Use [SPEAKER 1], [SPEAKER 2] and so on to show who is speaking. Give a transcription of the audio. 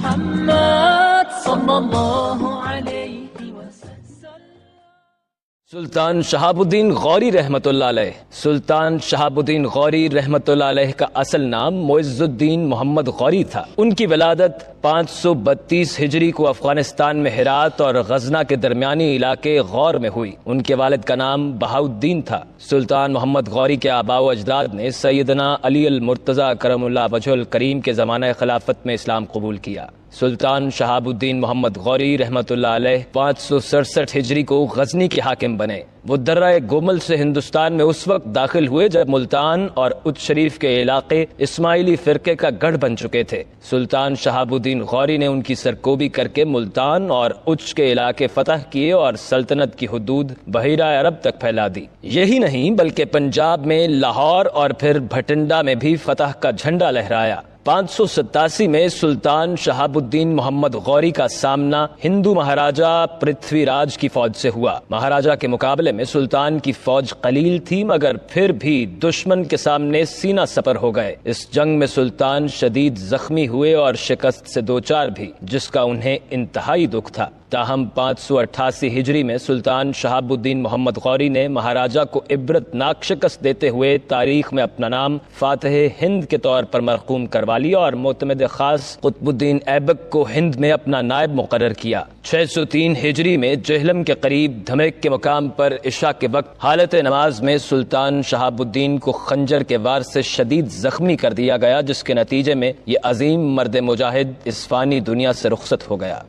[SPEAKER 1] محمد صلی اللہ علیہ وسلم۔
[SPEAKER 2] سلطان شہاب الدین غوری رحمۃ اللہ علیہ۔ سلطان شہاب الدین غوری رحمۃ اللہ علیہ کا اصل نام معز الدین محمد غوری تھا۔ ان کی ولادت 532 ہجری کو افغانستان میں ہرات اور غزنہ کے درمیانی علاقے غور میں ہوئی۔ ان کے والد کا نام بہاؤالدین تھا۔ سلطان محمد غوری کے آباء و اجداد نے سیدنا علی المرتضی کرم اللہ وجہ الکریم کے زمانہ خلافت میں اسلام قبول کیا۔ سلطان شہاب الدین محمد غوری رحمۃ اللہ علیہ 567 ہجری کو غزنی کے حاکم بنے۔ وہ درہ گومل سے ہندوستان میں اس وقت داخل ہوئے جب ملتان اور اچ شریف کے علاقے اسماعیلی فرقے کا گڑھ بن چکے تھے۔ سلطان شہاب الدین غوری نے ان کی سرکوبی کر کے ملتان اور اچ کے علاقے فتح کیے اور سلطنت کی حدود بحیرہ عرب تک پھیلا دی۔ یہی نہیں بلکہ پنجاب میں لاہور اور پھر بھٹنڈا میں بھی فتح کا جھنڈا لہرایا۔ 587 میں سلطان شہاب الدین محمد غوری کا سامنا ہندو مہاراجا پرتھوی راج کی فوج سے ہوا۔ مہاراجا کے مقابلے میں سلطان کی فوج قلیل تھی مگر پھر بھی دشمن کے سامنے سینہ سپر ہو گئے۔ اس جنگ میں سلطان شدید زخمی ہوئے اور شکست سے دوچار بھی، جس کا انہیں انتہائی دکھ تھا۔ تاہم 588 ہجری میں سلطان شہاب الدین محمد غوری نے مہاراجا کو عبرت ناک شکست دیتے ہوئے تاریخ میں اپنا نام فاتح ہند کے طور پر مرقوم کروا لیا اور معتمد خاص قطب الدین ایبک کو ہند میں اپنا نائب مقرر کیا۔ 603 ہجری میں جہلم کے قریب دھمیک کے مقام پر عشاء کے وقت حالت نماز میں سلطان شہاب الدین کو خنجر کے وار سے شدید زخمی کر دیا گیا، جس کے نتیجے میں یہ عظیم مرد مجاہد اس فانی دنیا سے رخصت ہو گیا۔